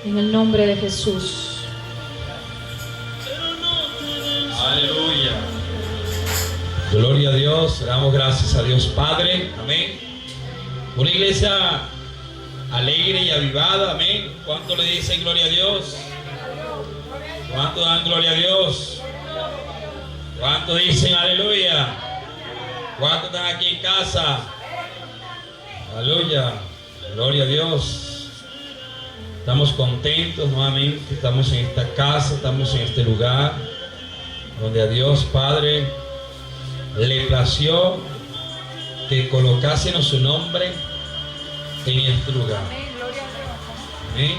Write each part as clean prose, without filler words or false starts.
En el nombre de Jesús. Aleluya. Gloria a Dios. Le damos gracias a Dios Padre. Amén. Una iglesia alegre y avivada. Amén. ¿Cuánto le dicen gloria a Dios? ¿Cuánto dan gloria a Dios? ¿Cuánto dicen aleluya? ¿Cuántos están aquí en casa? Aleluya. Gloria a Dios. Estamos contentos nuevamente. Estamos en esta casa, estamos en este lugar donde a Dios Padre le plació que colocásemos su nombre en este lugar. Amén.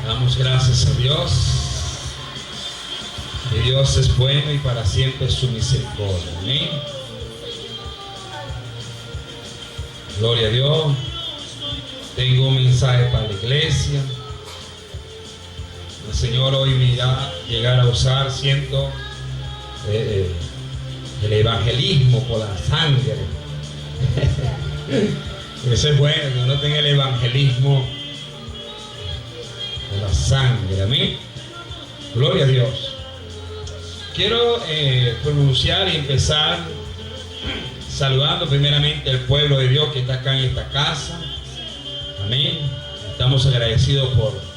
Damos gracias a Dios. Que Dios es bueno y para siempre su misericordia. Amén. Gloria a Dios. Tengo un mensaje para la iglesia. El Señor hoy me irá a llegar a usar, siento, el evangelismo por la sangre. Eso es bueno, que uno tenga el evangelismo por la sangre. Amén. Gloria a Dios. Quiero pronunciar y empezar saludando primeramente al pueblo de Dios que está acá en esta casa. Amén. Estamos agradecidos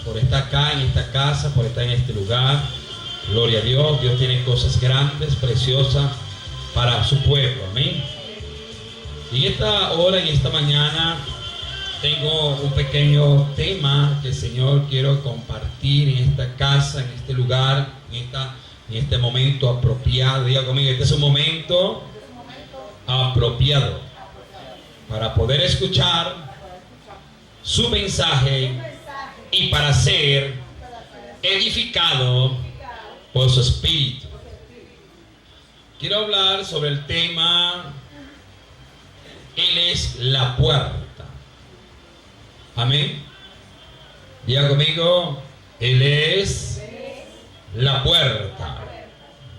por estar acá en esta casa, por estar en este lugar. Gloria a Dios. Dios tiene cosas grandes, preciosas para su pueblo. Amén. Y en esta hora, en esta mañana, tengo un pequeño tema que el Señor quiero compartir en esta casa, en este lugar, en este momento apropiado. Diga conmigo, este es un momento apropiado para poder escuchar su mensaje y para ser edificado por su espíritu. Quiero hablar sobre el tema: Él es la puerta. Amén. Diga conmigo, Él es la puerta.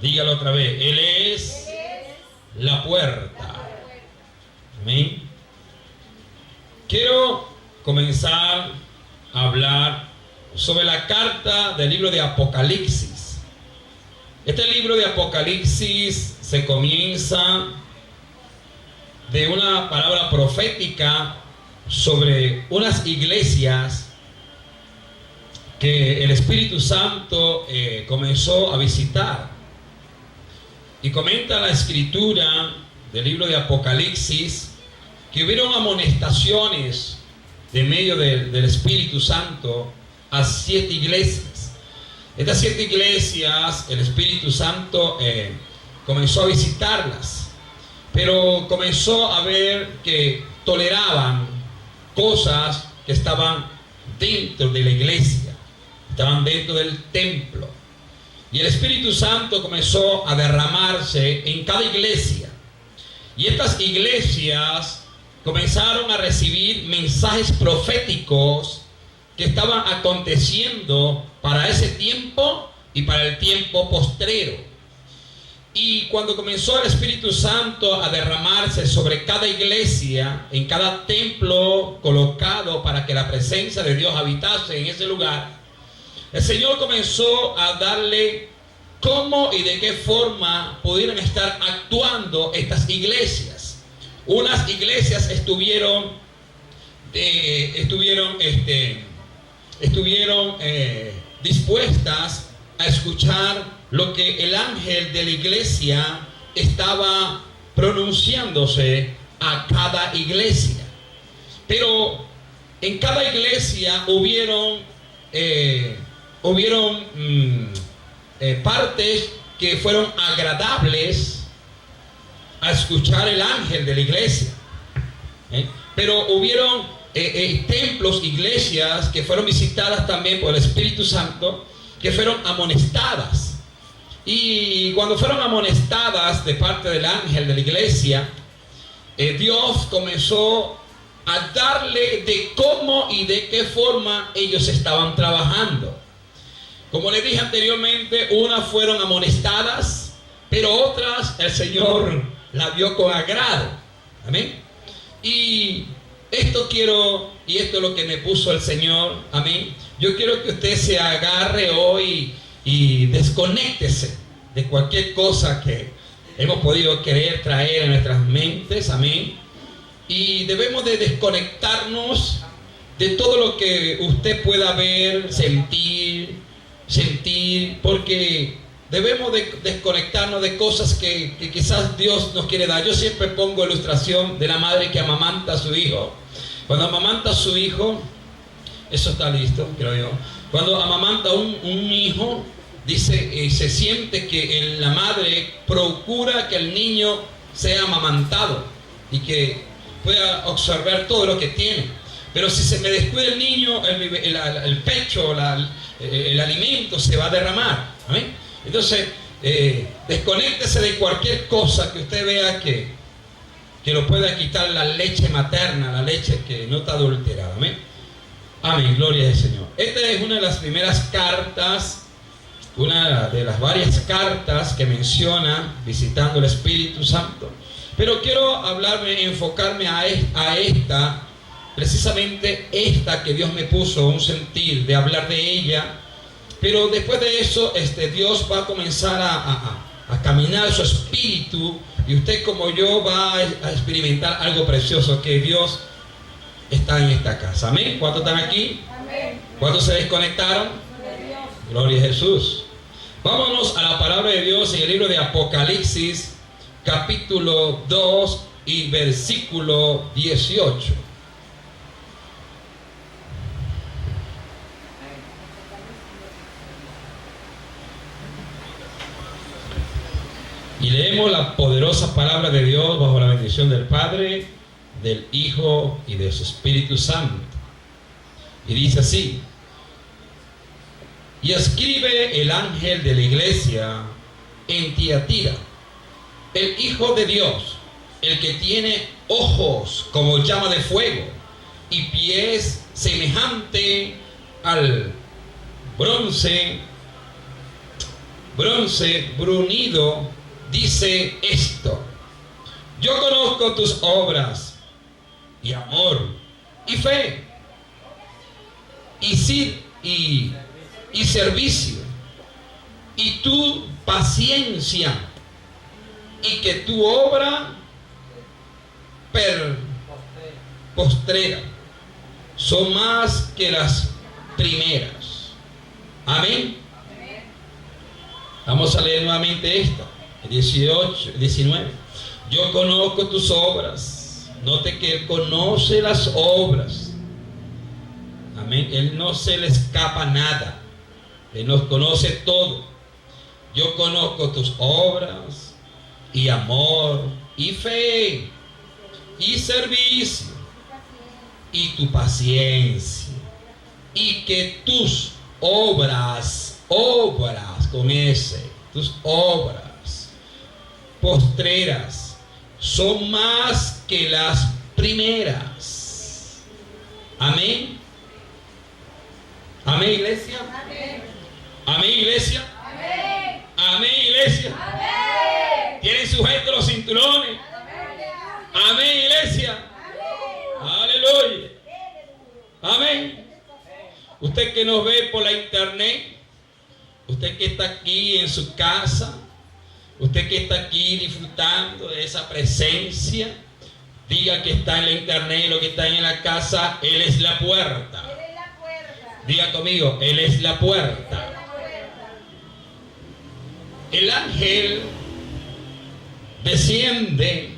Dígalo otra vez, Él es la puerta. Amén. Quiero comenzar a hablar sobre la carta del libro de Apocalipsis. Este libro de Apocalipsis se comienza de una palabra profética sobre unas iglesias que el Espíritu Santo comenzó a visitar. Y comenta la escritura del libro de Apocalipsis que hubieron amonestaciones de medio del Espíritu Santo a 7 iglesias. Estas 7 iglesias, el Espíritu Santo comenzó a visitarlas, pero comenzó a ver que toleraban cosas que estaban dentro de la iglesia, estaban dentro del templo. Y el Espíritu Santo comenzó a derramarse en cada iglesia. Y estas iglesias comenzaron a recibir mensajes proféticos que estaban aconteciendo para ese tiempo y para el tiempo postrero. Y cuando comenzó el Espíritu Santo a derramarse sobre cada iglesia, en cada templo colocado para que la presencia de Dios habitase en ese lugar, el Señor comenzó a darle cómo y de qué forma pudieran estar actuando estas iglesias. Unas iglesias estuvieron dispuestas a escuchar lo que el ángel de la iglesia estaba pronunciándose a cada iglesia. Pero en cada iglesia hubieron partes que fueron agradables a escuchar el ángel de la iglesia. Pero hubieron templos, iglesias que fueron visitadas también por el Espíritu Santo, que fueron amonestadas. Y cuando fueron amonestadas de parte del ángel de la iglesia, Dios comenzó a darle de cómo y de qué forma ellos estaban trabajando. Como les dije anteriormente, unas fueron amonestadas, pero otras el Señor las vio con agrado. Amén. Y esto quiero, y esto es lo que me puso el Señor a mí. Yo quiero que usted se agarre hoy y desconéctese de cualquier cosa que hemos podido querer traer en nuestras mentes, amén. Y debemos de desconectarnos de todo lo que usted pueda ver, sentir, porque debemos de desconectarnos de cosas que quizás Dios nos quiere dar. Yo siempre pongo ilustración de la madre que amamanta a su hijo. Cuando amamanta a su hijo, eso está listo, creo yo. Cuando amamanta un hijo, dice, se siente que la madre procura que el niño sea amamantado y que pueda observar todo lo que tiene. Pero si se me descuida el niño, el pecho, el alimento se va a derramar. ¿Amén? Entonces, desconéctese de cualquier cosa que usted vea que lo pueda quitar la leche materna, la leche que no está adulterada. Amén. Amén, gloria al Señor. Esta es una de las primeras cartas, una de las varias cartas que menciona visitando el Espíritu Santo. Pero quiero enfocarme a esta, precisamente esta que Dios me puso un sentir de hablar de ella. Pero después de eso, Dios va a comenzar a caminar su espíritu, y usted como yo va a experimentar algo precioso, que Dios está en esta casa. Amén. ¿Cuántos están aquí? Amén. ¿Cuántos se desconectaron? Gloria a Jesús. Vámonos a la palabra de Dios en el libro de Apocalipsis, capítulo 2 y versículo 18. Y leemos la poderosa palabra de Dios bajo la bendición del Padre, del Hijo y de su Espíritu Santo. Y dice así: y escribe el ángel de la iglesia en Tiatira, el Hijo de Dios, el que tiene ojos como llama de fuego y pies semejante al bronce brunido, dice esto: yo conozco tus obras y amor y fe y servicio y tu paciencia, y que tu obra postrera son más que las primeras. Amén. Vamos a leer nuevamente esta, 19. Yo conozco tus obras. Note que Él conoce las obras. Amén. Él no se le escapa nada. Él nos conoce todo. Yo conozco tus obras y amor y fe y servicio y tu paciencia, y que tus obras con ese, tus obras postreras son más que las primeras. Amén. Amén, iglesia. Amén. Amén, iglesia. Amén. Amén, iglesia. Amén. ¿Tienen sujetos los cinturones? Amén, amén, iglesia. Amén. Aleluya. Amén. Usted que nos ve por la internet, usted que está aquí en su casa, usted que está aquí disfrutando de esa presencia, diga que está en la internet, lo que está en la casa, Él es la puerta. Diga conmigo, Él es la puerta. El ángel desciende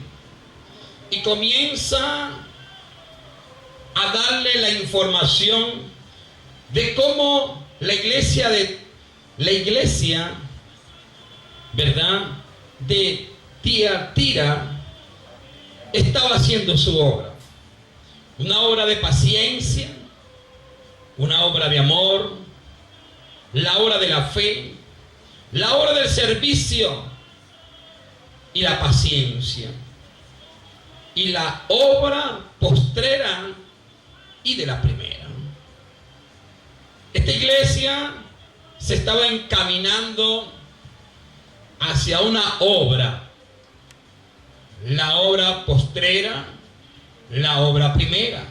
y comienza a darle la información de cómo la iglesia, ¿verdad?, de Tiatira estaba haciendo su obra. Una obra de paciencia, una obra de amor, la obra de la fe, la obra del servicio y la paciencia, y la obra postrera y de la primera. Esta iglesia se estaba encaminando hacia una obra, la obra postrera, la obra primera,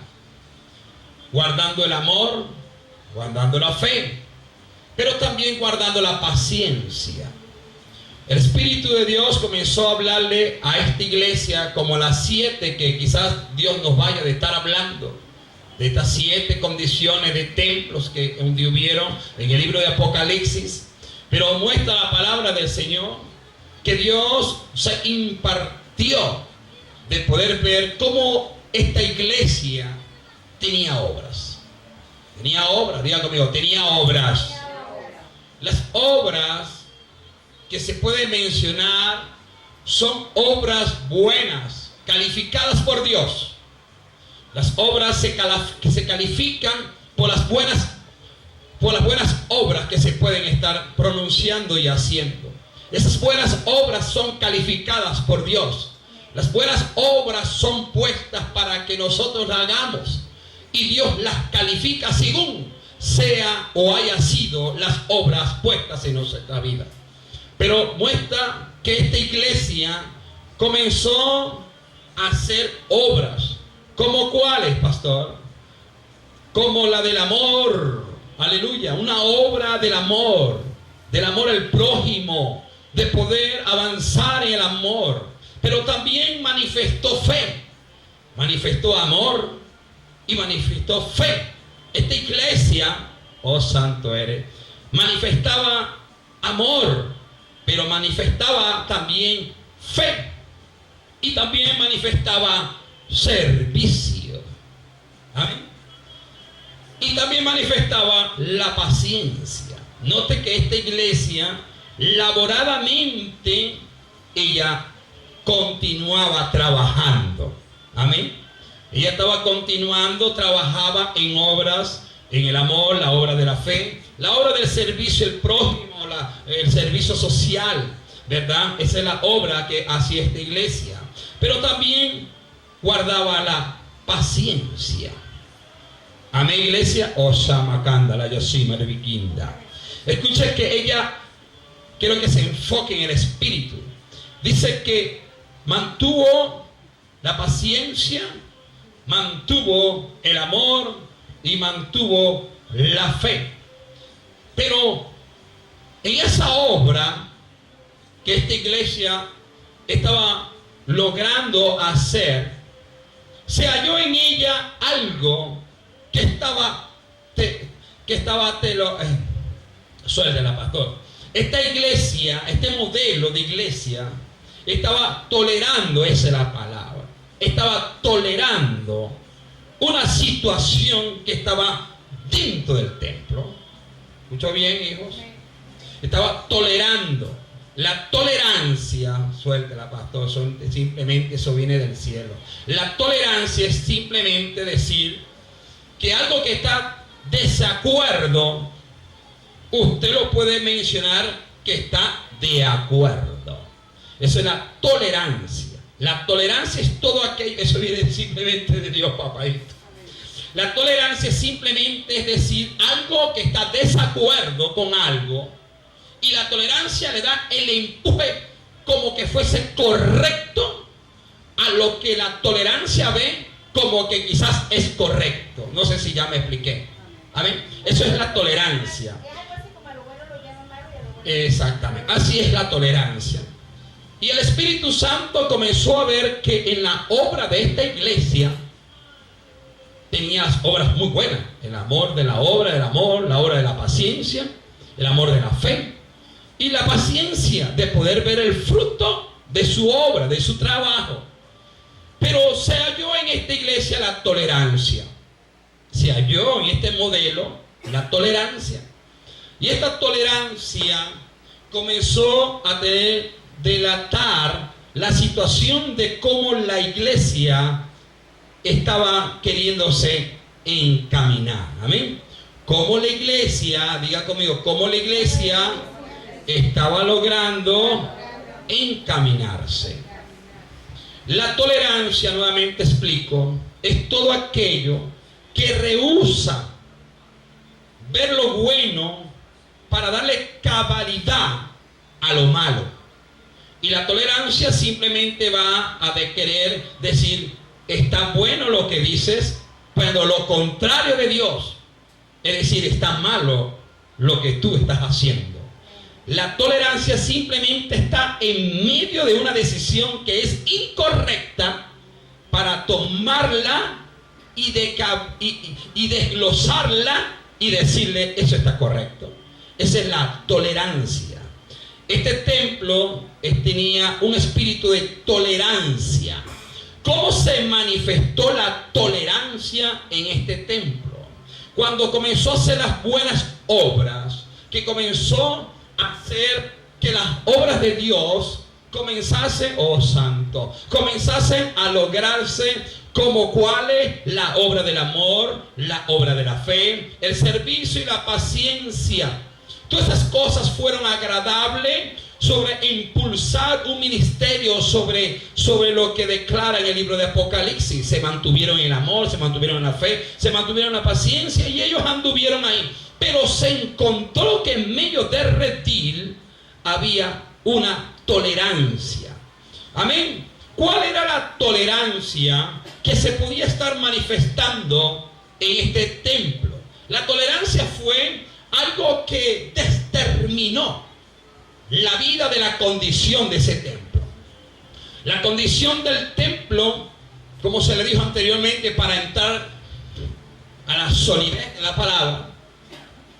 guardando el amor, guardando la fe, pero también guardando la paciencia. El Espíritu de Dios comenzó a hablarle a esta iglesia como las 7 que quizás Dios nos vaya de estar hablando, de estas 7 condiciones de templos que hubieron en el libro de Apocalipsis. Pero muestra la palabra del Señor que Dios se impartió de poder ver cómo esta iglesia tenía obras. Tenía obras, diga conmigo, tenía obras. Las obras que se puede mencionar son obras buenas, calificadas por Dios. Las obras que se califican por las buenas obras que se pueden estar pronunciando y haciendo. Esas buenas obras son calificadas por Dios. Las buenas obras son puestas para que nosotros las hagamos, y Dios las califica según sea o haya sido las obras puestas en nuestra vida. Pero muestra que esta iglesia comenzó a hacer obras. ¿Como cuáles, pastor? Como la del amor. Aleluya. Una obra del amor al prójimo, de poder avanzar en el amor. Pero también manifestó fe, manifestó amor y manifestó fe. Esta iglesia, oh santo eres, manifestaba amor, pero manifestaba también fe, y también manifestaba servicio. Amén. Y también manifestaba la paciencia. Note que esta iglesia, laboradamente, ella continuaba trabajando. Amén. Ella estaba continuando, trabajaba en obras, en el amor, la obra de la fe, la obra del servicio al prójimo, el servicio social, ¿verdad? Esa es la obra que hacía esta iglesia. Pero también guardaba la paciencia. Amén, iglesia. Osamakanda, la Yosima de Vikinda. Escuche que ella, quiero que se enfoque en el espíritu. Dice que mantuvo la paciencia, mantuvo el amor y mantuvo la fe. Pero en esa obra que esta iglesia estaba logrando hacer, se halló en ella algo que suéltela, pastor. Esta iglesia, este modelo de iglesia, estaba tolerando, esa es la palabra, estaba tolerando una situación que estaba dentro del templo. ¿Escuchó bien, hijos? Estaba tolerando. La tolerancia, suéltela, pastor, simplemente eso viene del cielo. La tolerancia es simplemente decir que algo que está desacuerdo, usted lo puede mencionar que está de acuerdo. Eso es la tolerancia. La tolerancia es todo aquello, eso viene simplemente de Dios, papaito. La tolerancia es simplemente, es decir, algo que está desacuerdo con algo, y la tolerancia le da el empuje como que fuese correcto a lo que la tolerancia ve como que quizás es correcto. No sé si ya me expliqué. Amén. Eso es la tolerancia. Exactamente. Así es la tolerancia. Y el Espíritu Santo comenzó a ver que en la obra de esta iglesia tenía obras muy buenas. El amor de la obra del amor, la obra de la paciencia, el amor de la fe y la paciencia de poder ver el fruto de su obra, de su trabajo. Pero se halló en esta iglesia la tolerancia. Se halló en este modelo la tolerancia. Y esta tolerancia comenzó a delatar la situación de cómo la iglesia estaba queriéndose encaminar. Amén. Cómo la iglesia, diga conmigo, cómo la iglesia estaba logrando encaminarse. La tolerancia, nuevamente explico, es todo aquello que rehúsa ver lo bueno para darle cabalidad a lo malo. Y la tolerancia simplemente va a querer decir, está bueno lo que dices, pero lo contrario de Dios, es decir, está malo lo que tú estás haciendo. La tolerancia simplemente está en medio de una decisión que es incorrecta para tomarla y desglosarla y decirle, eso está correcto. Esa es la tolerancia. Este templo tenía un espíritu de tolerancia. ¿Cómo se manifestó la tolerancia en este templo? Cuando comenzó a hacer las buenas obras, que comenzó a hacer que las obras de Dios comenzasen, oh santo, comenzasen a lograrse, como cuáles: la obra del amor, la obra de la fe, el servicio y la paciencia. Todas esas cosas fueron agradables sobre impulsar un ministerio sobre lo que declara en el libro de Apocalipsis. Se mantuvieron en el amor, se mantuvieron en la fe, se mantuvieron en la paciencia, y ellos anduvieron ahí. Pero se encontró que en medio del redil había una tolerancia. Amén. ¿Cuál era la tolerancia que se podía estar manifestando en este templo? La tolerancia fue algo que determinó la vida de la condición de ese templo. La condición del templo, como se le dijo anteriormente, para entrar a la solidez de la palabra,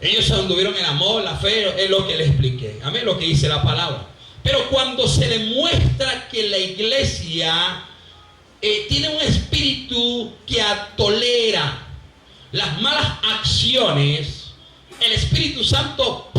ellos se anduvieron en amor, la fe, es lo que les expliqué. Amén, lo que dice la palabra. Pero cuando se le muestra que la iglesia tiene un espíritu que tolera las malas acciones, el Espíritu Santo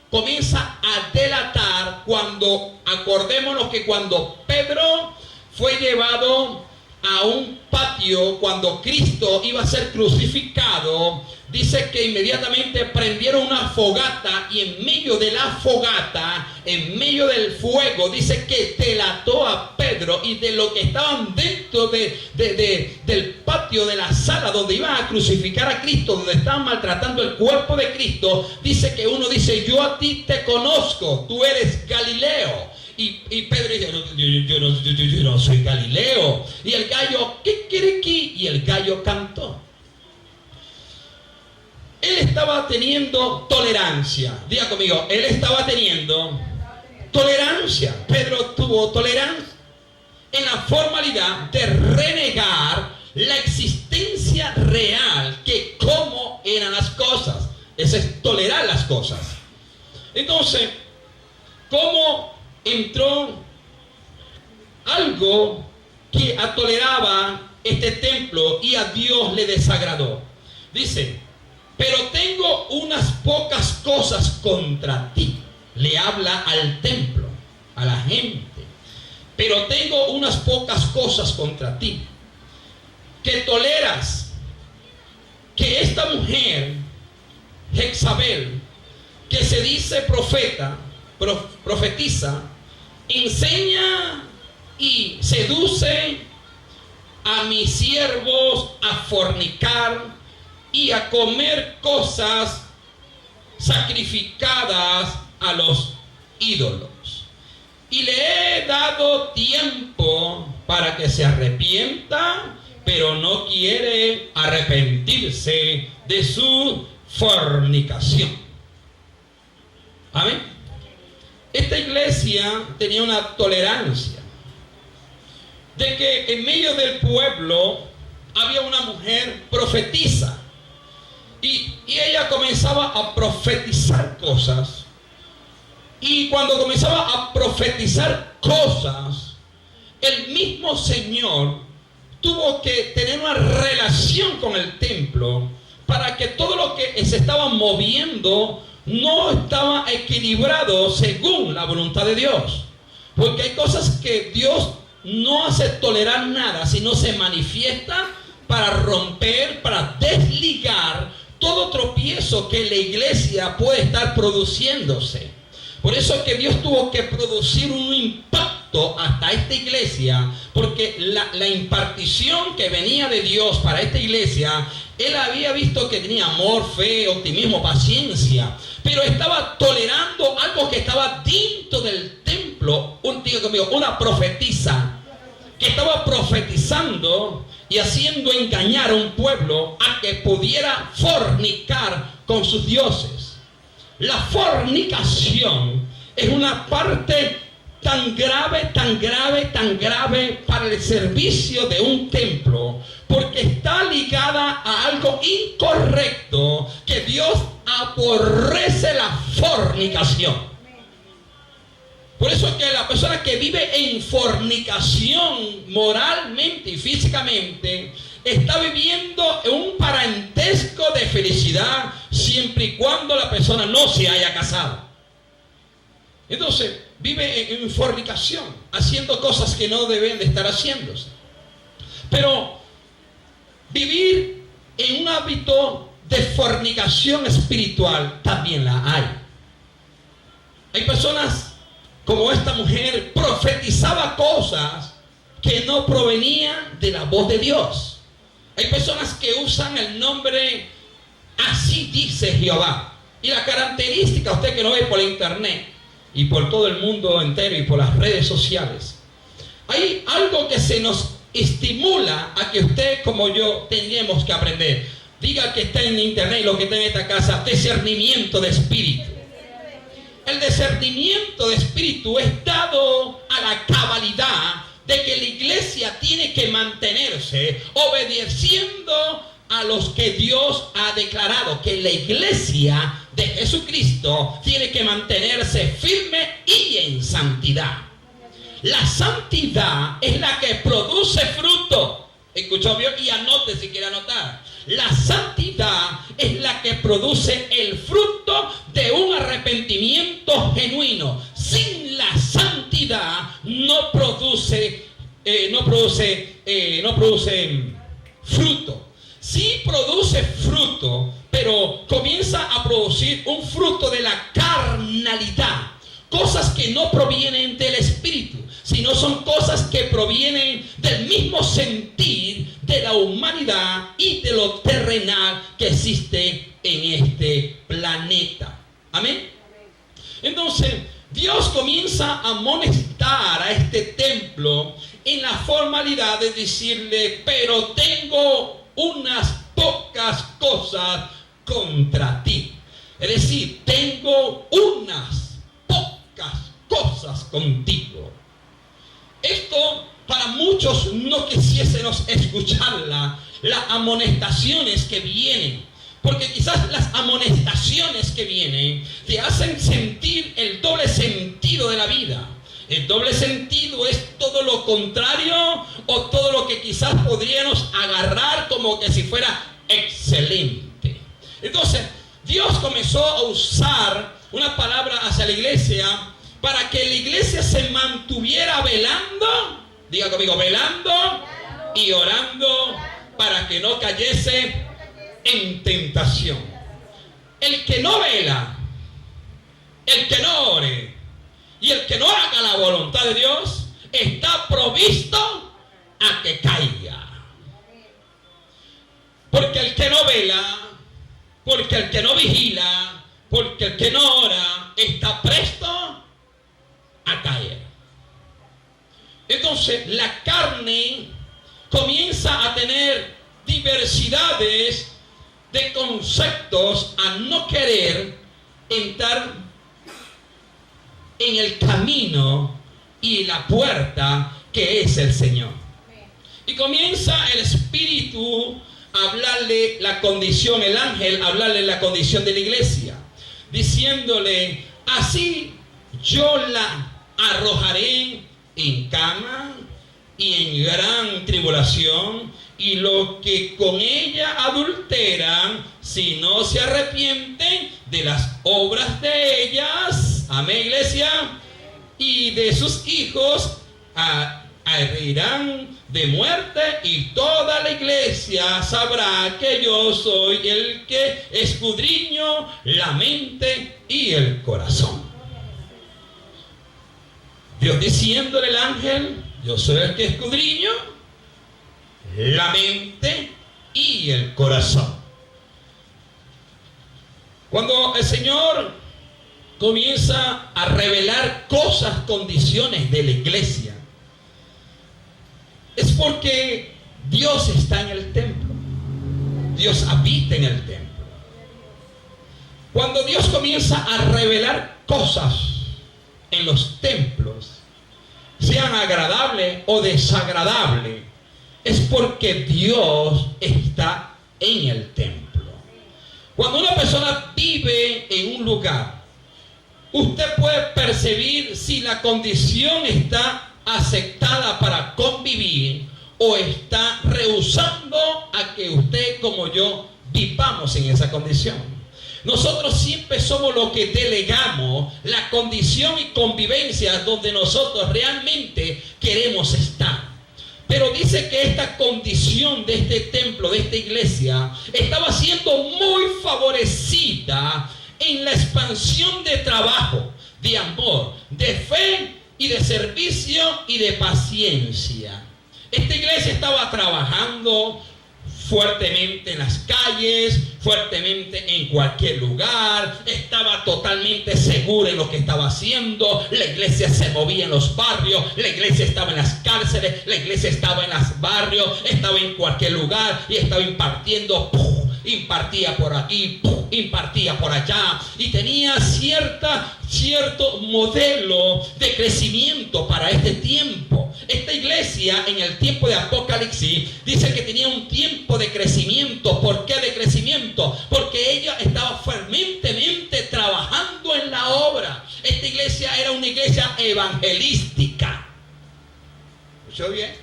comienza a delatar. Cuando, acordémonos que cuando Pedro fue llevado a un patio, cuando Cristo iba a ser crucificado, dice que inmediatamente prendieron una fogata, y en medio de la fogata, en medio del fuego, dice que delató a Pedro y de lo que estaban dentro del patio, de la sala donde iban a crucificar a Cristo, donde estaban maltratando el cuerpo de Cristo. Dice que uno dice: yo a ti te conozco, tú eres Galileo. Y Pedro dice: yo no soy Galileo. Y el gallo, ¿qué quiere aquí? Y el gallo cantó. Él estaba teniendo tolerancia. Diga conmigo, él estaba teniendo tolerancia. Pedro tuvo tolerancia en la formalidad de renegar la existencia real, que cómo eran las cosas. Eso es tolerar las cosas. Entonces, ¿cómo entró algo que toleraba este templo y a Dios le desagradó? Dice: pero tengo unas pocas cosas contra ti. Le habla al templo, a la gente. Pero tengo unas pocas cosas contra ti, que toleras que esta mujer, Jezabel, que se dice profetiza, enseña y seduce a mis siervos a fornicar y a comer cosas sacrificadas a los ídolos. Y le he dado tiempo para que se arrepienta, pero no quiere arrepentirse de su fornicación. Amén. Esta iglesia tenía una tolerancia de que en medio del pueblo había una mujer profetisa. Y ella comenzaba a profetizar cosas. Y cuando comenzaba a profetizar cosas, el mismo Señor tuvo que tener una relación con el templo para que todo lo que se estaba moviendo no estaba equilibrado según la voluntad de Dios. Porque hay cosas que Dios no hace tolerar nada, sino se manifiesta para romper, para desligar todo tropiezo que la iglesia puede estar produciéndose. Por eso es que Dios tuvo que producir un impacto hasta esta iglesia, porque la impartición que venía de Dios para esta iglesia, Él había visto que tenía amor, fe, optimismo, paciencia, pero estaba tolerando algo que estaba dentro del templo. Diga conmigo, una profetisa que estaba profetizando y haciendo engañar a un pueblo a que pudiera fornicar con sus dioses. La fornicación es una parte tan grave, tan grave, tan grave para el servicio de un templo, porque está ligada a algo incorrecto, que Dios aborrece la fornicación. Por eso es que la persona que vive en fornicación moralmente y físicamente está viviendo en un parentesco de felicidad siempre y cuando la persona no se haya casado. Entonces vive en fornicación, haciendo cosas que no deben de estar haciéndose. Pero vivir en un hábito de fornicación espiritual también la hay. Hay personas como esta mujer, profetizaba cosas que no provenían de la voz de Dios. Hay personas que usan el nombre "así dice Jehová", y la característica, usted que lo ve por internet y por todo el mundo entero y por las redes sociales, hay algo que se nos estimula a que usted como yo tengamos que aprender. Diga que está en internet y lo que está en esta casa: discernimiento de espíritu. El discernimiento de espíritu es dado a la cabalidad de que la iglesia tiene que mantenerse obedeciendo a los que Dios ha declarado. Que la iglesia de Jesucristo tiene que mantenerse firme y en santidad. La santidad es la que produce fruto. ¿Escuchó bien? Y anote si quiere anotar. La santidad es la que produce el fruto de un arrepentimiento genuino. Sin la santidad no produce fruto. Sí produce fruto, pero comienza a producir un fruto de la carnalidad. Cosas que no provienen del espíritu, sino son cosas que provienen del mismo sentir de la humanidad y de lo terrenal que existe en este planeta. Amén. Entonces, Dios comienza a amonestar a este templo en la formalidad de decirle: pero tengo unas pocas cosas contra ti. Es decir, tengo unas cosas contigo. Esto para muchos no quisiésemos escucharla, las amonestaciones que vienen, porque quizás las amonestaciones que vienen te hacen sentir el doble sentido de la vida. El doble sentido es todo lo contrario o todo lo que quizás podríamos agarrar como que si fuera excelente. Entonces Dios comenzó a usar una palabra hacia la iglesia para que la iglesia se mantuviera velando, diga conmigo, velando y orando para que no cayese en tentación. El que no vela, el que no ore y el que no haga la voluntad de Dios está provisto a que caiga. Porque el que no vela, porque el que no vigila, porque el que no ora está presto a caer. Entonces la carne comienza a tener diversidades de conceptos a no querer entrar en el camino y la puerta que es el Señor. Y comienza el Espíritu a hablarle la condición, el ángel a hablarle la condición de la iglesia, diciéndole: así yo la arrojaré en cama y en gran tribulación, y los que con ella adulteran, si no se arrepienten de las obras de ellas, amén, iglesia, y de sus hijos herirán de muerte, y toda la iglesia sabrá que yo soy el que escudriño la mente y el corazón. Dios diciéndole al ángel: yo soy el que escudriño la mente y el corazón. Cuando el Señor comienza a revelar cosas, condiciones de la iglesia, porque Dios está en el templo. Dios habita en el templo. Cuando Dios comienza a revelar cosas en los templos, sean agradables o desagradables, es porque Dios está en el templo. Cuando una persona vive en un lugar, usted puede percibir si la condición está aceptada para convivir o está rehusando a que usted como yo vivamos en esa condición. Nosotros siempre somos los que delegamos la condición y convivencia donde nosotros realmente queremos estar. Pero dice que esta condición de este templo, de esta iglesia, estaba siendo muy favorecida en la expansión de trabajo, de amor, de fe y de servicio y de paciencia. Esta iglesia estaba trabajando fuertemente en las calles, fuertemente en cualquier lugar, estaba totalmente segura en lo que estaba haciendo. La iglesia se movía en los barrios, la iglesia estaba en las cárceles, la iglesia estaba en los barrios, estaba en cualquier lugar y estaba impartiendo, impartía por aquí, impartía por allá, y tenía cierto modelo de crecimiento para este tiempo. Esta iglesia en el tiempo de Apocalipsis dice que tenía un tiempo de crecimiento. ¿Por qué de crecimiento? Porque ella estaba fervientemente trabajando en la obra. Esta iglesia era una iglesia evangelística. ¿Escuchó bien?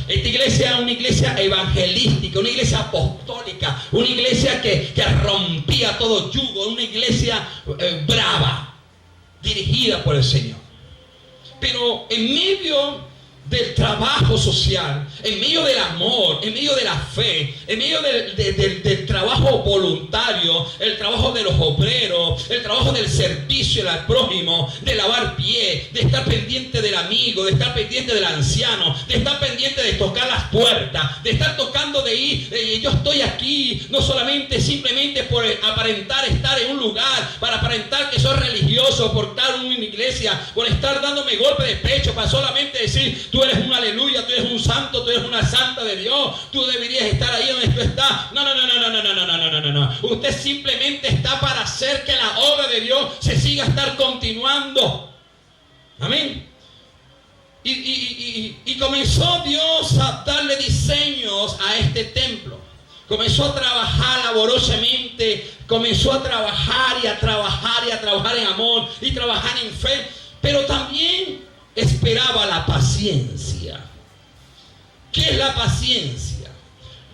Esta iglesia era una iglesia evangelística, una iglesia apostólica, una iglesia que rompía todo yugo, una iglesia brava, dirigida por el Señor. Pero en medio del trabajo social, en medio del amor, en medio de la fe, en medio del trabajo voluntario, el trabajo de los obreros, el trabajo del servicio al prójimo, de lavar pies, de estar pendiente del amigo, de estar pendiente del anciano, de estar pendiente de tocar las puertas, de estar tocando de ir, yo estoy aquí, no solamente simplemente por aparentar estar en un lugar, para aparentar que soy religioso, por estar en una iglesia, por estar dándome golpe de pecho, para solamente decir, tú eres un aleluya, tú eres un santo, tú eres una santa de Dios, tú deberías estar ahí donde tú estás. No. Usted simplemente está para hacer que la obra de Dios se siga estar continuando. Amén. Y comenzó Dios a darle diseños a este templo. Comenzó a trabajar laborosamente, comenzó a trabajar y a trabajar en amor y trabajar en fe, pero también esperaba la paciencia. ¿Qué es la paciencia?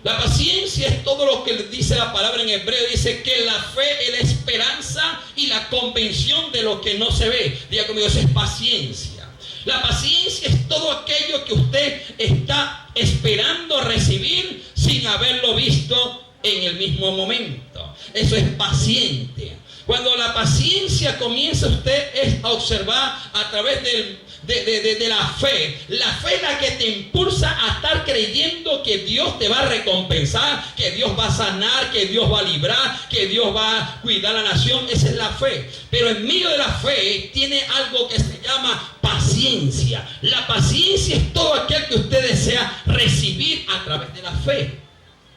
La paciencia es todo lo que dice la palabra en hebreo. Dice que la fe es la esperanza y la convicción de lo que no se ve. Diga conmigo, eso es paciencia. La paciencia es todo aquello que usted está esperando recibir sin haberlo visto en el mismo momento. Eso es paciente. Cuando la paciencia comienza usted a observar a través de la fe. La fe es la que te impulsa a estar creyendo que Dios te va a recompensar, que Dios va a sanar, que Dios va a librar, que Dios va a cuidar a la nación. Esa es la fe. Pero en medio de la fe tiene algo que se llama paciencia. La paciencia es todo aquel que usted desea recibir a través de la fe.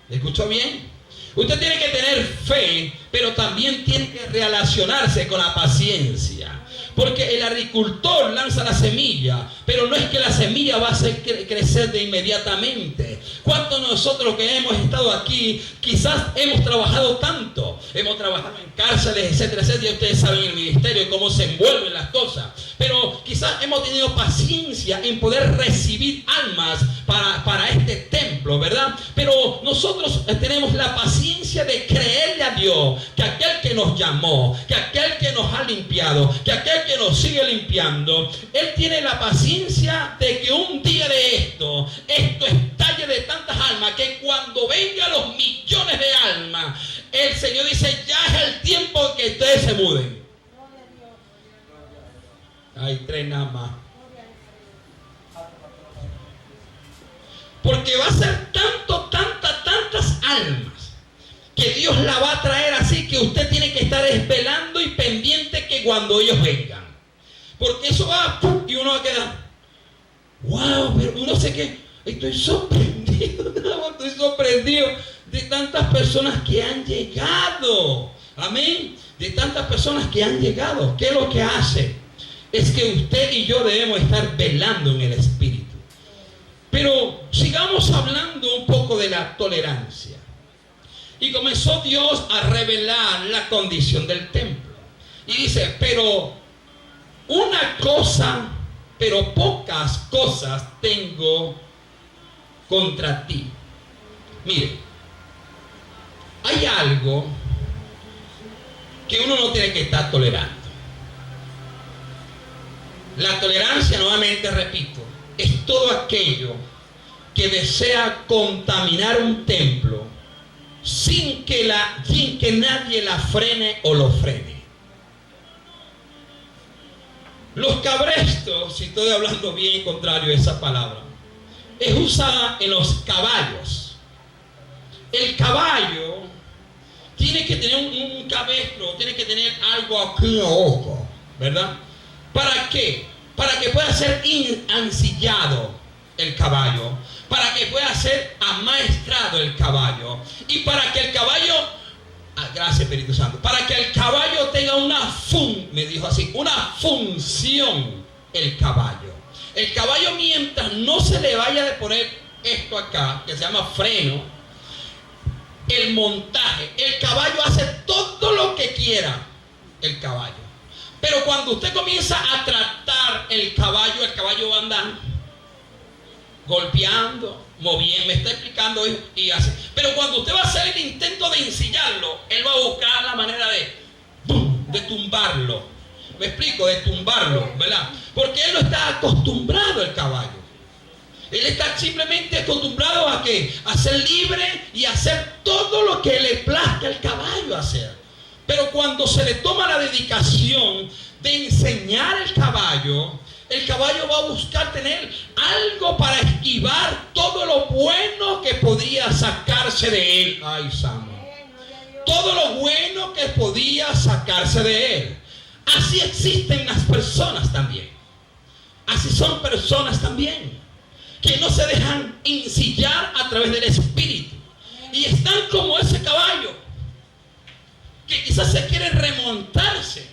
¿Me escuchó bien? Usted tiene que tener fe, pero también tiene que relacionarse con la paciencia. Porque el agricultor lanza la semilla, pero no es que la semilla va a hacer crecer de inmediatamente. ¿Cuántos nosotros que hemos estado aquí, quizás hemos trabajado tanto? Hemos trabajado en cárceles, etcétera, etcétera. Ustedes saben el ministerio, cómo se envuelven las cosas. Pero quizás hemos tenido paciencia en poder recibir almas para este templo, ¿verdad? Pero nosotros tenemos la paciencia de creerle a Dios que aquel que nos llamó, que aquel que nos ha limpiado, que aquel que nos sigue limpiando, Él tiene la paciencia de que un día de esto estalle de tantas almas, que cuando vengan los millones de almas, el Señor dice, ya es el tiempo que ustedes se muden. Hay 3 nada más. Porque va a ser tantas almas que Dios la va a traer así, que usted tiene que estar esperando y pendiente que cuando ellos vengan. Porque eso va, y uno va a quedar, wow, pero uno sé que Estoy sorprendido, estoy sorprendido de tantas personas que han llegado. Amén. De tantas personas que han llegado. ¿Qué es lo que hace? Es que usted y yo debemos estar velando en el Espíritu. Pero sigamos hablando un poco de la tolerancia. Y comenzó Dios a revelar la condición del templo. Y dice, pero una cosa, pero pocas cosas tengo contra ti. Mire, hay algo que uno no tiene que estar tolerando. La tolerancia, nuevamente repito, es todo aquello que desea contaminar un templo sin que nadie la frene o lo frene. Los cabrestos, si estoy hablando bien contrario a esa palabra, es usada en los caballos. El caballo tiene que tener un cabestro, tiene que tener algo aquí en el ojo, ¿verdad? ¿Para qué? Para que pueda ser ensillado el caballo, para que pueda ser amaestrado el caballo, y para que el caballo, gracias Espíritu Santo, para que el caballo tenga una función, el caballo. El caballo, mientras no se le vaya de poner esto acá, que se llama freno, el montaje, el caballo hace todo lo que quiera, el caballo. Pero cuando usted comienza a tratar el caballo va a andar golpeando, moviendo, me está explicando y hace. Pero cuando usted va a hacer el intento de ensillarlo, él va a buscar la manera de tumbarlo. Me explico, de tumbarlo, ¿verdad? Porque él no está acostumbrado al caballo. Él está simplemente acostumbrado a ¿qué? A ser libre y a hacer todo lo que le plazca al caballo hacer. Pero cuando se le toma la dedicación de enseñar al caballo, el caballo va a buscar tener algo para esquivar todo lo bueno que podía sacarse de él. Ay, Samuel. Todo lo bueno que podía sacarse de él. Así existen las personas también. Así son personas también, que no se dejan ensillar a través del Espíritu. Y están como ese caballo, que quizás se quiere remontarse.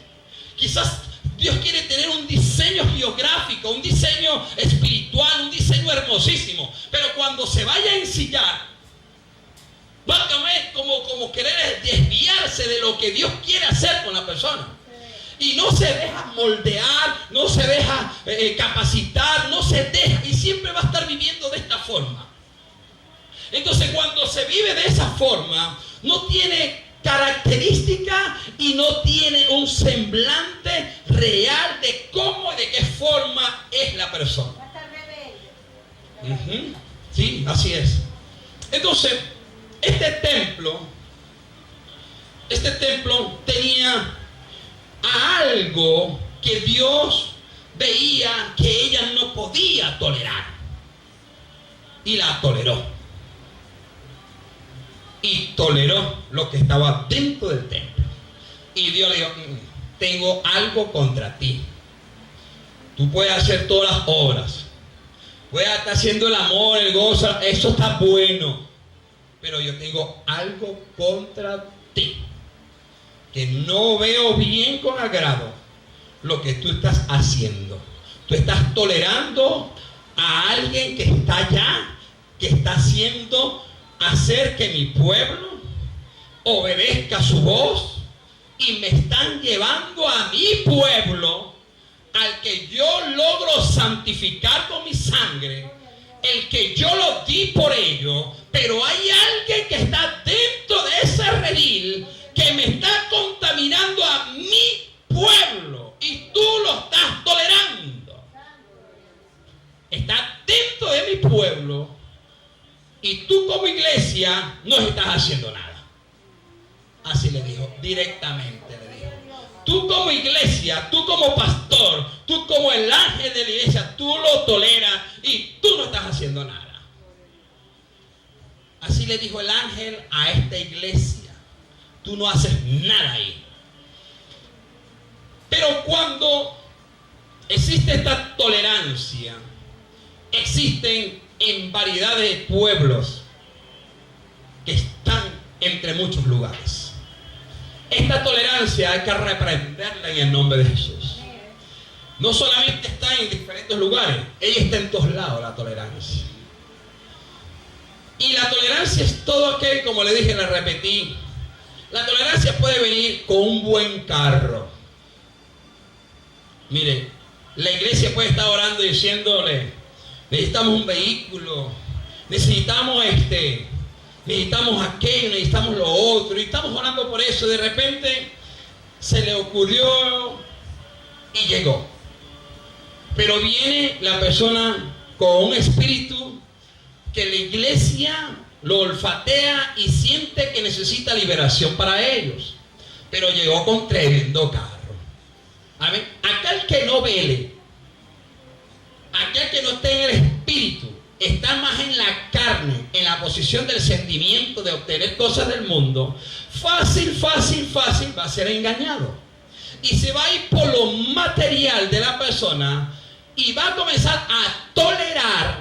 Quizás Dios quiere tener un diseño geográfico, un diseño espiritual, un diseño hermosísimo. Pero cuando se vaya a ensillar, va a como querer desviarse de lo que Dios quiere hacer con la persona. Y no se deja moldear, no se deja capacitar, no se deja, y siempre va a estar viviendo de esta forma. Entonces, cuando se vive de esa forma, no tiene característica y no tiene un semblante real de cómo y de qué forma es la persona. Sí, así es. Entonces, este templo tenía algo que Dios veía que ella no podía tolerar, y la toleró. Y toleró lo que estaba dentro del templo. Y Dios le dijo: tengo algo contra ti. Tú puedes hacer todas las obras, puedes estar haciendo el amor, el gozo, eso está bueno, pero yo tengo algo contra ti, que no veo bien con agrado lo que tú estás haciendo. Tú estás tolerando a alguien que está allá, que está haciendo hacer que mi pueblo obedezca su voz, y me están llevando a mi pueblo, al que yo logro santificar con mi sangre, el que yo lo di por ello. Pero hay alguien que está dentro de ese redil que me está contaminando a mi pueblo, y tú lo estás tolerando. Está dentro de mi pueblo, y tú como iglesia no estás haciendo nada. Así le dijo, directamente le dijo. Tú como iglesia, tú como pastor, tú como el ángel de la iglesia, tú lo toleras y tú no estás haciendo nada. Así le dijo el ángel a esta iglesia. Tú no haces nada ahí. Pero cuando existe esta tolerancia, existen en variedad de pueblos que están entre muchos lugares. Esta tolerancia hay que reprenderla en el nombre de Jesús. No solamente está en diferentes lugares, ella está en todos lados, la tolerancia. Y la tolerancia es todo aquel, como le dije, le repetí, la tolerancia puede venir con un buen carro. Mire, la iglesia puede estar orando y diciéndole, necesitamos un vehículo, necesitamos aquello, necesitamos lo otro, y estamos orando por eso. De repente se le ocurrió y llegó. Pero viene la persona con un espíritu que la iglesia lo olfatea y siente que necesita liberación para ellos. Pero llegó con tremendo carro. Amén. Aquel que no vele, aquel que no esté en el espíritu, está más en la carne, en la posición del sentimiento de obtener cosas del mundo, fácil va a ser engañado. Y se va a ir por lo material de la persona y va a comenzar a tolerar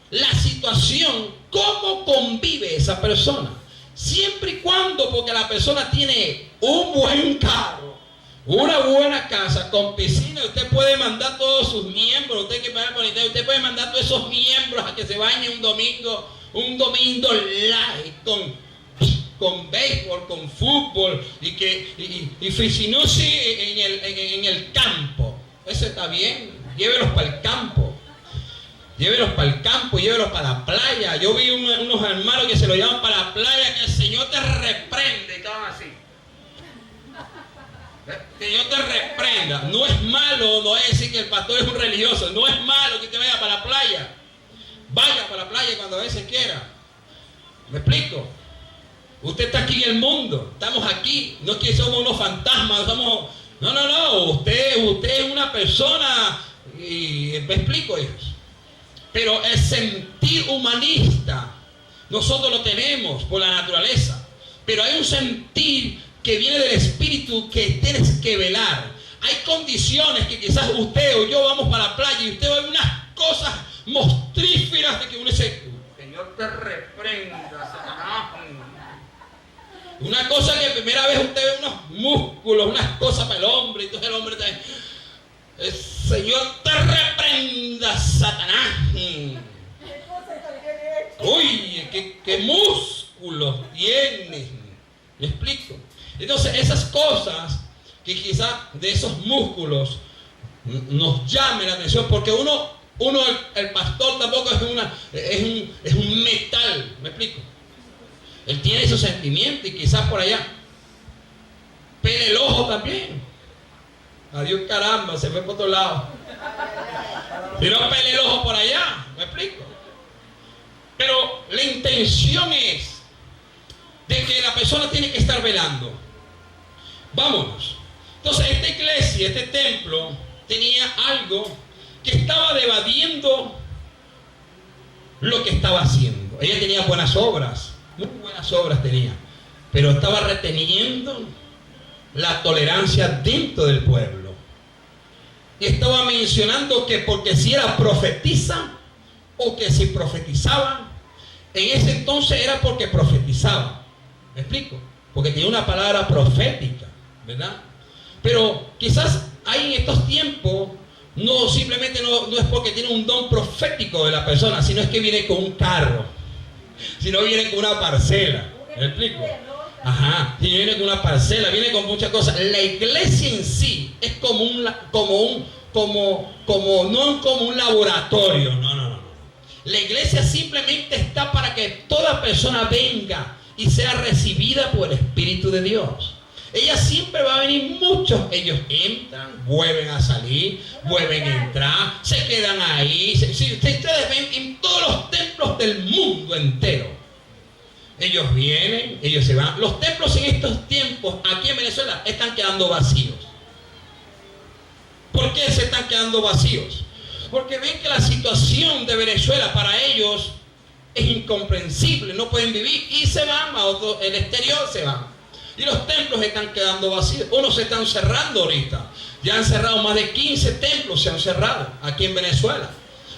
la situación, cómo convive esa persona. Siempre y cuando, porque la persona tiene un buen carro, una buena casa con piscina, usted puede mandar todos sus miembros, usted que paga por internet, usted puede mandar todos esos miembros a que se bañen un domingo light con béisbol, con fútbol y fisinusi en el campo. Eso está bien, llévelos para el campo. Llévelos para el campo, llévelos para la playa. Yo vi unos hermanos que se lo llevan para la playa, que el Señor te reprende, estaban así. Que Dios te reprenda. No es malo, no es decir que el pastor es un religioso. No es malo que te vaya para la playa. Vaya para la playa cuando a veces quiera. ¿Me explico? Usted está aquí en el mundo. Estamos aquí. No es que somos unos fantasmas. No. Usted es una persona. Y me explico, hijos. Pero el sentir humanista nosotros lo tenemos por la naturaleza. Pero hay un sentir que viene del espíritu que tienes que velar. Hay condiciones que quizás usted o yo vamos para la playa y usted ve unas cosas mostríferas de que uno dice, Señor te reprenda, Satanás. Una cosa que primera vez usted ve unos músculos, unas cosas para el hombre, entonces el hombre está, el Señor te reprenda, Satanás. Uy, qué músculos tienes. ¿Me explico? Entonces esas cosas que quizás de esos músculos nos llamen la atención, porque el pastor tampoco es un metal, ¿me explico? Él tiene esos sentimientos y quizás por allá pele el ojo también. Adiós, caramba, se fue por otro lado. Si no, pele el ojo por allá, ¿me explico? Pero la intención es de que la persona tiene que estar velando. Vámonos. Entonces esta iglesia, este templo, tenía algo que estaba evadiendo lo que estaba haciendo. Ella tenía buenas obras, muy buenas obras tenía, pero estaba reteniendo la tolerancia dentro del pueblo. Y estaba mencionando que porque si era profetiza o que si profetizaba, en ese entonces era porque profetizaba. ¿Me explico? Porque tenía una palabra profética, ¿verdad? Pero quizás hay en estos tiempos, no simplemente no es porque tiene un don profético de la persona, sino es que viene con un carro, sino viene con una parcela. ¿Me explico? Ajá, y viene con una parcela, viene con muchas cosas. La iglesia en sí es como un laboratorio. No. La iglesia simplemente está para que toda persona venga y sea recibida por el Espíritu de Dios. Ella siempre va a venir, muchos, ellos entran, vuelven a salir, vuelven a entrar, se quedan ahí. Si ustedes ven en todos los templos del mundo entero, ellos vienen, ellos se van. Los templos en estos tiempos, aquí en Venezuela, están quedando vacíos. ¿Por qué se están quedando vacíos? Porque ven que la situación de Venezuela para ellos es incomprensible, no pueden vivir y se van a otro, el exterior se van. Y los templos están quedando vacíos. Unos se están cerrando ahorita. Ya han cerrado más de 15 templos, se han cerrado aquí en Venezuela.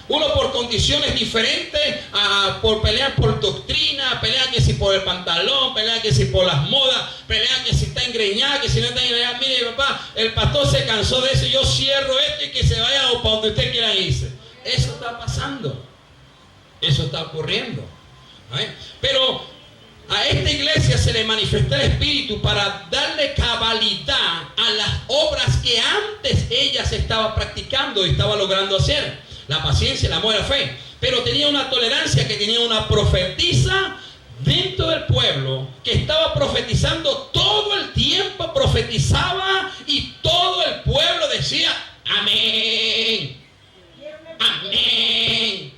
Uno por condiciones diferentes, por pelear por doctrina, pelear que si por el pantalón, pelear que si por las modas, pelear que si está engreñada, que si no está engreñada. Mire, papá, el pastor se cansó de eso, yo cierro esto y que se vaya para donde usted quiera irse. Eso está pasando. Eso está ocurriendo. Pero a esta iglesia se le manifestó el Espíritu para darle cabalidad a las obras que antes ella se estaba practicando y estaba logrando hacer. La paciencia, el amor y la fe. Pero tenía una tolerancia, que tenía una profetisa dentro del pueblo que estaba profetizando todo el tiempo, profetizaba y todo el pueblo decía amén, amén,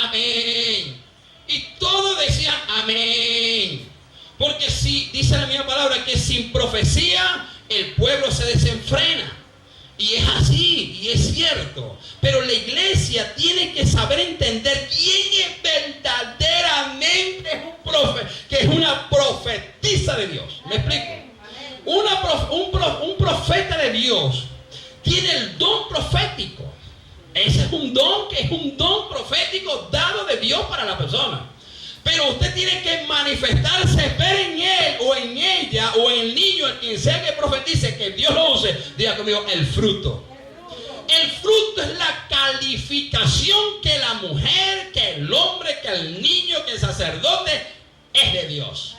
amén. Y todos decían amén. Porque si dice la misma palabra que sin profecía el pueblo se desenfrena. Y es así, y es cierto. Pero la iglesia tiene que saber entender quién es verdaderamente que es una profetisa de Dios. ¿Me explico? Un profeta de Dios tiene el don profético. Ese es un don que es un don profético dado de Dios para la persona. Pero usted tiene que manifestarse, ver en él o en ella o en el niño, el quien sea que profetice, que Dios lo use. Diga conmigo, el fruto. El fruto es la calificación que la mujer, que el hombre, que el niño, que el sacerdote es de Dios.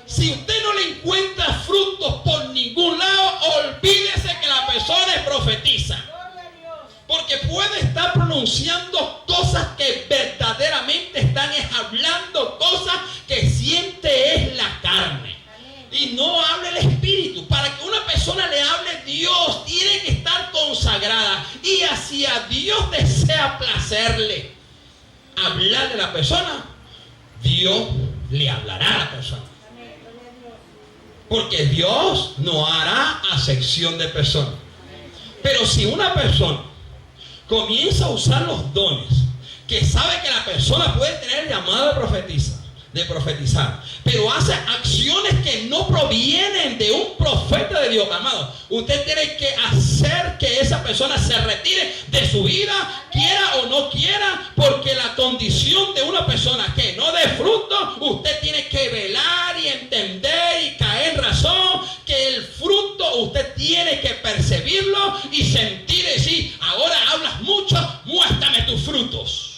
Si usted no le encuentra frutos por ningún lado, olvídese que la persona es profetiza. Porque puede estar pronunciando cosas que verdaderamente están hablando cosas que siente es la carne. Y no hable el Espíritu. Para que una persona le hable Dios, tiene que estar consagrada. Y hacia Dios desea placerle. Hablar de la persona, Dios le hablará a la persona. Porque Dios no hará acepción de personas. Pero si una persona comienza a usar los dones, que sabe que la persona puede tener el llamado de profetizar, pero hace acciones que no provienen de un profeta de Dios, amado, usted tiene que hacer que esa persona se retire de su vida, quiera o no quiera, porque la condición de una persona que no dé fruto, usted tiene que velar y entender y caer en razón que el fruto usted tiene que percibirlo y sentir y decir, ahora hablas mucho, muéstrame tus frutos.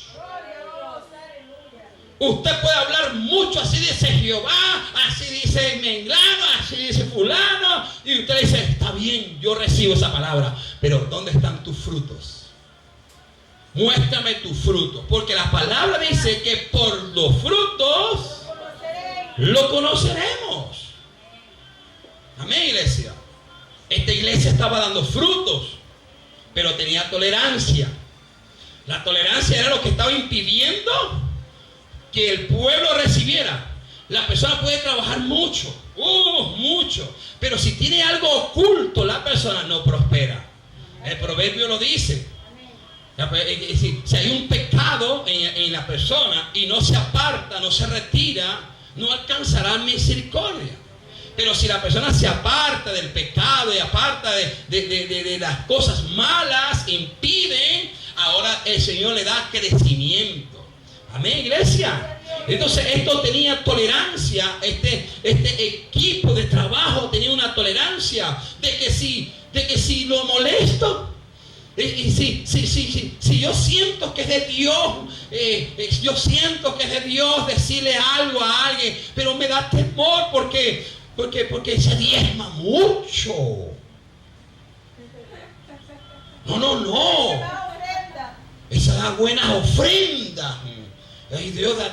Usted puede hablar mucho, así dice Jehová, así dice Menglano, así dice fulano, y usted dice, está bien, yo recibo esa palabra, pero ¿dónde están tus frutos? Muéstrame tus frutos, porque la palabra dice que por los frutos lo conoceremos. Amén, iglesia. Esta iglesia estaba dando frutos, pero tenía tolerancia. La tolerancia era lo que estaba impidiendo que el pueblo recibiera. La persona puede trabajar mucho, mucho, pero si tiene algo oculto, la persona no prospera. El proverbio lo dice. Si hay un pecado en la persona y no se aparta, no se retira, no alcanzará misericordia. Pero si la persona se aparta del pecado y aparta de las cosas malas, impiden, ahora el Señor le da crecimiento. Amén, iglesia. Entonces esto tenía tolerancia. Este equipo de trabajo tenía una tolerancia de que si lo molesto, si yo siento que es de Dios, yo siento que es de Dios decirle algo a alguien, pero me da temor porque se diezma mucho. No. Esa da buenas ofrendas. Ay, Dios da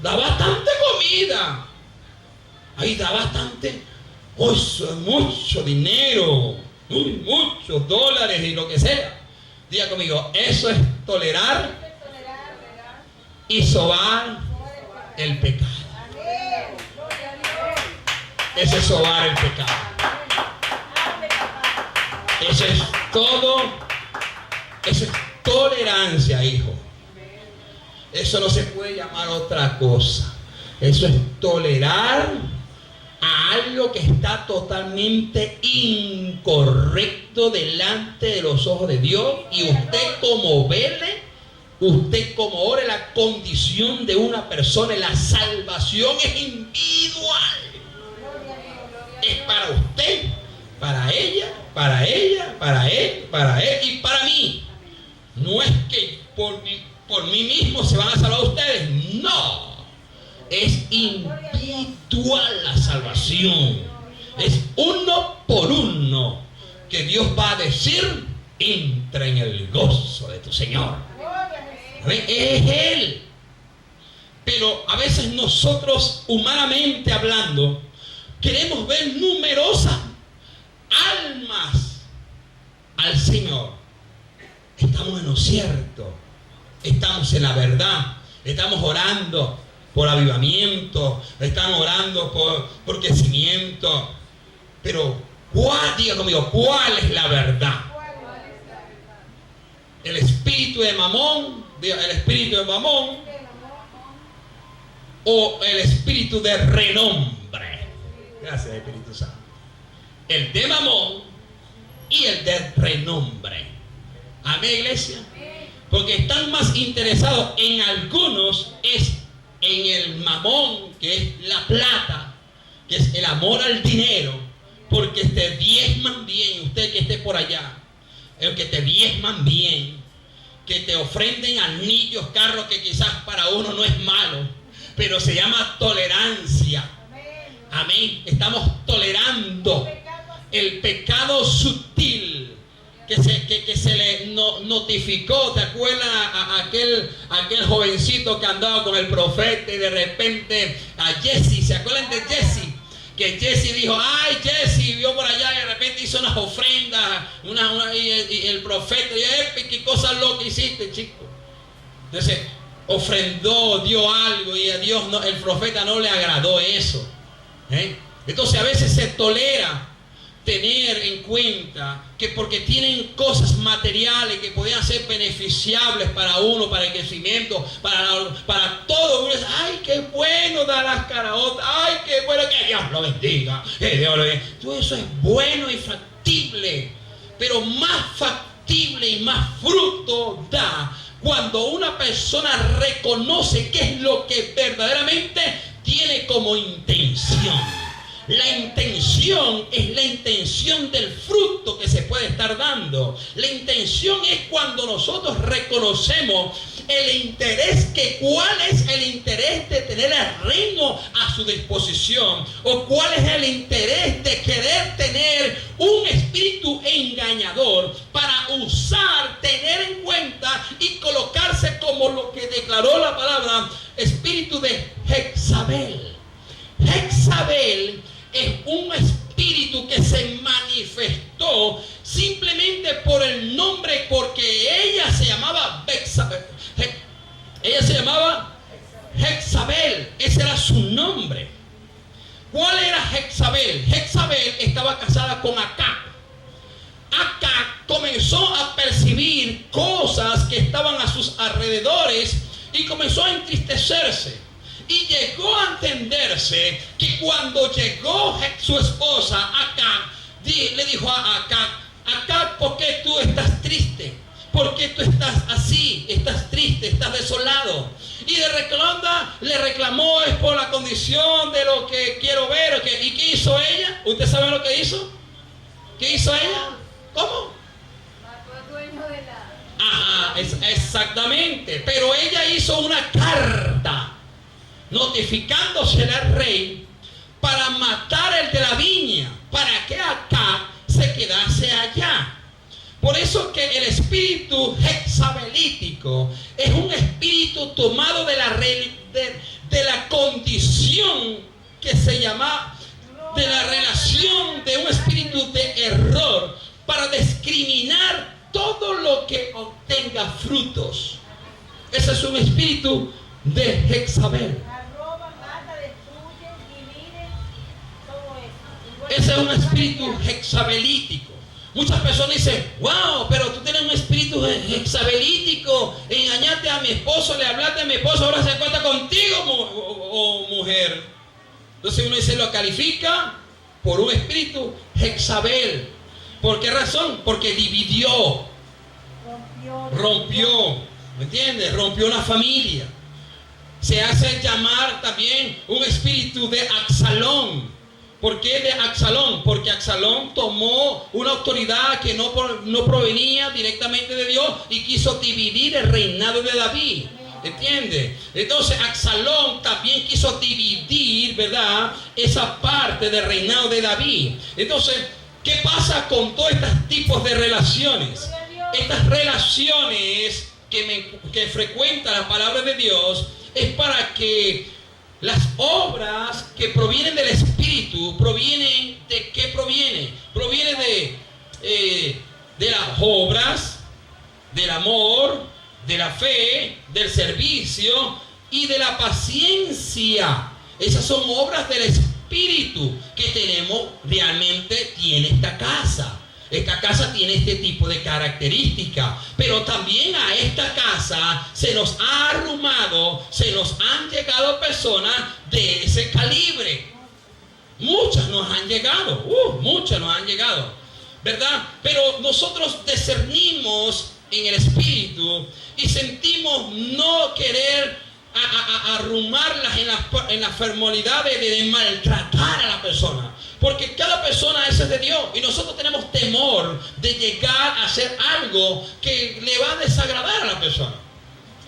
bastante comida. Ay, da bastante, mucho dinero, muchos dólares y lo que sea. Diga conmigo, eso es tolerar y sobar el pecado. Ese es sobar el pecado. Eso es todo. Eso es tolerancia, hijo. Eso no se puede llamar otra cosa. Eso es tolerar a algo que está totalmente incorrecto delante de los ojos de Dios, y usted como vele, usted como ore, la condición de una persona, la salvación es individual. Es para usted, para ella, para ella, para él y para mí. No es que por mí mismo se van a salvar ustedes. No. Es individual la salvación. Es uno por uno que Dios va a decir: entra en el gozo de tu Señor. Es Él. Pero a veces nosotros, humanamente hablando, queremos ver numerosas almas al Señor. Estamos en lo cierto, estamos en la verdad, estamos orando por avivamiento, estamos orando por crecimiento. Pero diga conmigo, ¿cuál es la verdad? El espíritu de Mamón, o el espíritu de renombre. Gracias, Espíritu Santo. El de Mamón y el de renombre. Amén, iglesia. Porque están más interesados en algunos es en el mamón, que es la plata, que es el amor al dinero, porque te diezman bien. Usted que esté por allá, el que te diezman bien, que te ofrenden anillos, carros, que quizás para uno no es malo, pero se llama tolerancia. Amén. Estamos tolerando el pecado sutil que se le notificó. ¿Te acuerdas a aquel jovencito que andaba con el profeta y de repente a Jesse? ¿Se acuerdan de Jesse? Que Jesse dijo: ay, Jesse vio por allá y de repente hizo unas ofrendas, y el profeta dijo: qué cosa loca hiciste, chico. Entonces ofrendó, dio algo, y a Dios el profeta no le agradó eso. Entonces a veces se tolera tener en cuenta que porque tienen cosas materiales que podían ser beneficiables para uno, para el crecimiento, para todo. Ay, qué bueno dar las caraotas, ay, qué bueno, que Dios lo bendiga, que Dios lo bendiga. Todo eso es bueno y factible, pero más factible y más fruto da cuando una persona reconoce qué es lo que verdaderamente tiene como intención. La intención es la intención del fruto que se puede estar dando. La intención es cuando nosotros reconocemos el interés, cuál es el interés de tener el reino a su disposición, o cuál es el interés de querer tener un espíritu engañador para tener en cuenta y colocarse como lo que declaró la palabra, espíritu de Jezabel. Jezabel es un espíritu que se manifestó simplemente por el nombre, porque ella se llamaba Jezabel. Ese era su nombre. ¿Cuál era Jezabel? Jezabel estaba casada con Acab. Acab comenzó a percibir cosas que estaban a sus alrededores y comenzó a entristecerse. Y llegó a entenderse que cuando llegó su esposa Acab, le dijo a Acab: Acab, ¿por qué tú estás triste? ¿Por qué tú estás así? Estás triste, estás desolado. Y le reclamó: es por la condición de lo que quiero ver. ¿Y qué hizo ella? ¿Usted sabe lo que hizo? ¿Qué hizo ella? ¿Cómo? Mató al dueño de la... Ajá, exactamente. Pero ella hizo una carta notificándosele al rey para matar el de la viña, para que Acab se quedase allá. Por eso que el espíritu jezabelítico es un espíritu tomado de la condición que se llama, de la relación de un espíritu de error, para discriminar todo lo que obtenga frutos. Ese es un espíritu de Jezabel. Ese es un espíritu jezabelítico. Muchas personas dicen: wow, pero tú tienes un espíritu jezabelítico. Engañaste a mi esposo, le hablaste a mi esposo, ahora se acuesta contigo, mujer. Entonces uno dice, lo califica por un espíritu Jezabel. ¿Por qué razón? Porque dividió, rompió, ¿me entiendes? Rompió una familia. Se hace llamar también un espíritu de Absalón. ¿Por qué de Absalón? Porque Absalón tomó una autoridad que no provenía directamente de Dios y quiso dividir el reinado de David. ¿Entiende? Entonces Absalón también quiso dividir, ¿verdad?, esa parte del reinado de David. Entonces, ¿qué pasa con todos estos tipos de relaciones? Estas relaciones que frecuenta la palabra de Dios es para que las obras que provienen del Espíritu, ¿provienen de qué proviene? Proviene de las obras, del amor, de la fe, del servicio y de la paciencia. Esas son obras del Espíritu que tenemos, realmente tiene esta casa. Esta casa tiene este tipo de características, pero también a esta casa se nos ha arrumado, se nos han llegado personas de ese calibre. Muchas nos han llegado, ¿verdad? Pero nosotros discernimos en el Espíritu y sentimos no querer arrumarlas en las formalidades de maltratar a la persona, porque cada persona es de Dios y nosotros tenemos temor de llegar a hacer algo que le va a desagradar a la persona.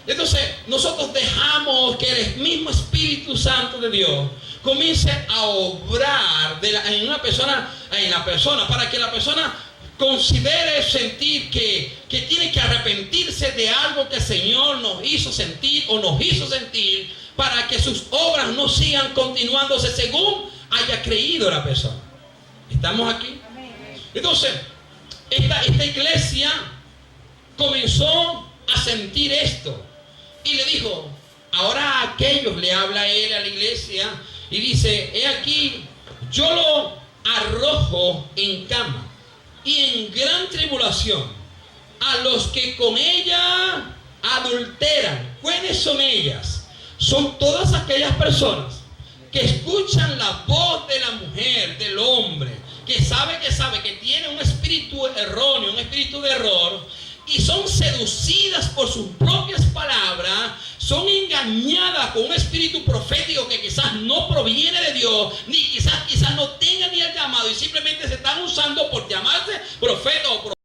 Entonces nosotros dejamos que el mismo Espíritu Santo de Dios comience a obrar en la persona para que la persona considere sentir que tiene que arrepentirse de algo que el Señor nos hizo sentir para que sus obras no sigan continuándose según haya creído la persona. ¿Estamos aquí? Entonces, esta iglesia comenzó a sentir esto y le dijo, ahora a aquellos, le habla él a la iglesia y dice, he aquí, yo lo arrojo en cama y en gran tribulación a los que con ella adulteran. ¿Cuáles son ellas? Son todas aquellas personas que escuchan la voz de la mujer, del hombre, que sabe que tiene un espíritu erróneo, un espíritu de error, y son seducidas por sus propias palabras, son engañadas con un espíritu profético que quizás no proviene de Dios, ni quizás no tenga ni el llamado, y simplemente se están usando por llamarse profeta o profeta.